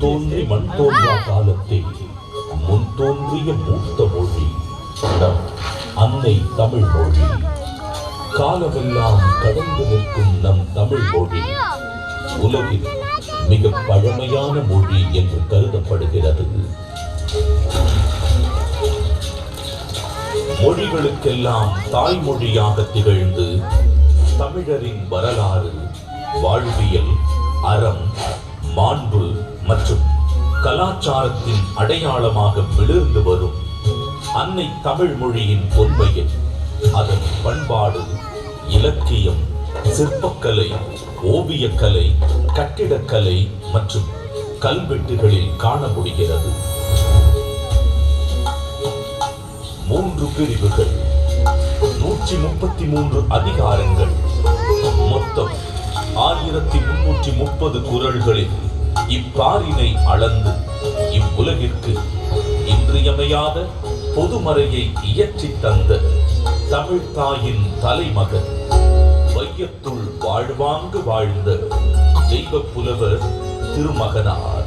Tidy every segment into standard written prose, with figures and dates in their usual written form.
தோன்றி மண் தோன்றா காலத்தை முன் தோன்றிய மூத்த மொழி நம் அன்னை தமிழ் மொழி. காலமெல்லாம் கடந்து நிற்கும் நம் தமிழ் மொழி உலகில் மிக பழமையான மொழி என்று கருதப்படுகிறது. மொழிகளுக்கெல்லாம் தாய்மொழியாக திகழ்ந்து தமிழரின் வரலாறு, வாழ்வியல், அறம், மாண்பு மற்றும் கலாச்சாரத்தின் அடையாளமாக மிளிர்ந்து வரும் அன்னை தமிழ் மொழியின் தொன்மையில் அதன் பண்பாடு, இலக்கியம், சிற்பக்கலை, ஓவியக்கலை, கட்டிடக்கலை மற்றும் கல்வெட்டுகளில் காண முடிகிறது. 3 பிரிவுகள், 133 அதிகாரங்கள், மொத்தம் 1330 குறள்களில் இப்பாரினை அளந்து இவ்வுலகிற்கு இன்றியமையாத பொதுமறையை இயற்றி தந்த தமிழ் தாயின் தலைமகன், வையத்துள் வாழ்வாங்கு வாழ்ந்த தெய்வ புலவர் திருமகனார்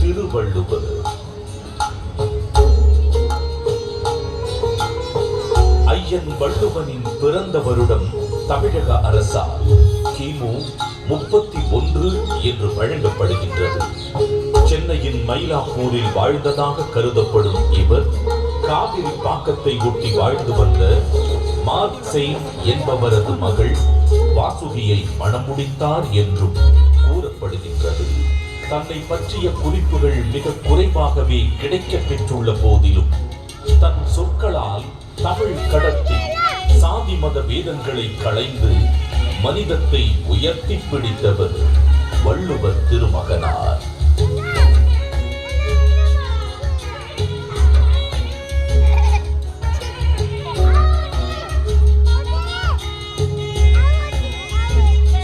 திருவள்ளுவர். ஐயன் வள்ளுவனின் பிறந்த வருடம் தமிழக அரசால் கிமு 31 என்று வழங்கப்படுகின்றது. சென்னையின் மயிலாப்பூரில் வாழ்ந்ததாக கருதப்படும் இவர் காவிரி பாக்கத்தை ஒட்டி வாழ்ந்து வந்த மார்க்செய்ன் என்பவரது மகள் வாசுகியை மணம் முடித்தார் என்றும் கூறப்படுகின்றது. தன்னை பற்றிய குறிப்புகள் மிக குறைவாகவே கிடைக்கப் பெற்றுள்ள போதிலும் தன் சொற்களால் தமிழ் கடத்தி சாதி மத வேதங்களை களைந்து மனிதத்தை உயர்த்தி பிடித்தவர் வள்ளுவர் திருமகனார்.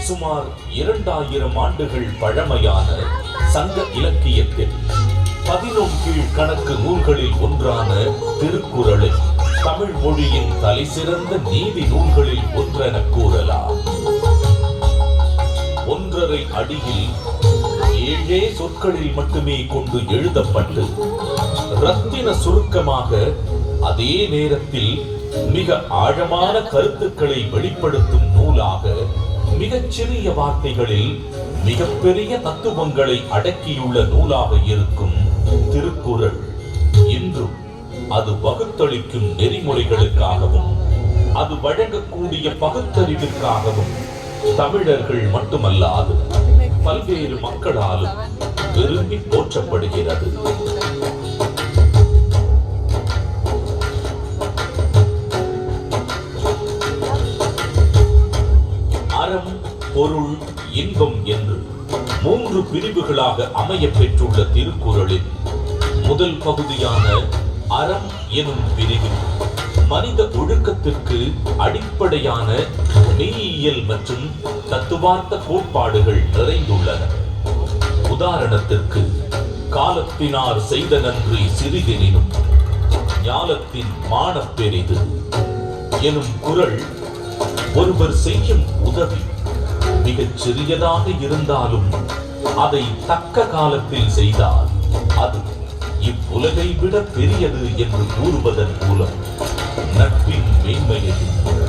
சுமார் 2000 ஆண்டுகள் பழமையான சங்க இலக்கியத்தில் 11 கீழ்கணக்கு நூல்களில் ஒன்றான திருக்குறளை தமிழ் மொழியின் தலை சிறந்த நீதி நூல்களில் ஒன்றென கூறலாம். 1.5 அடியில் 7 சொற்களில் மட்டுமே கொண்டு எழுதப்பட்டு ரத்தின சுருக்கமாக, அதே நேரத்தில் மிக ஆழமான கருத்துக்களை வெளிப்படுத்தும் நூலாக, மிகச்சிறிய வார்த்தைகளில் மிகப்பெரிய தத்துவங்களை அடக்கியுள்ள நூலாக இருக்கும் திருக்குறள் இன்றும் அது வகுத்தளிக்கும் நெறிமுறைகளுக்காகவும் அது வழங்கக்கூடிய பகுத்தறிவிற்காகவும் தமிழர்கள் மட்டுமல்லாது பல்வேறு மக்களாலும் விரும்பி போற்றப்படுகிறது. அறம், பொருள், இன்பம் என்று 3 பிரிவுகளாக அமைய பெற்றுள்ள திருக்குறளின் முதல் பகுதியான அறம் எனும் பிரிவில் மனித ஒழுக்கத்திற்கு அடிப்படையான மெய்யியல் மற்றும் தத்துவார்த்த கோட்பாடுகள் நிறைந்துள்ளன. உதாரணத்திற்கு, காலத்தினார் செய்த நன்றி சிறிதெனினும் ஞாலத்தின் மானப் பெரிது எனும் குறள் ஒருவர் செய்யும் உதவி மிகச் சிறியதாக இருந்தாலும் அதை தக்க காலத்தில் செய்தால் அது இவ்வுலகை விட பெரியது என்று கூறுவதன் மூலம் நட்பின் மேன்மையையும்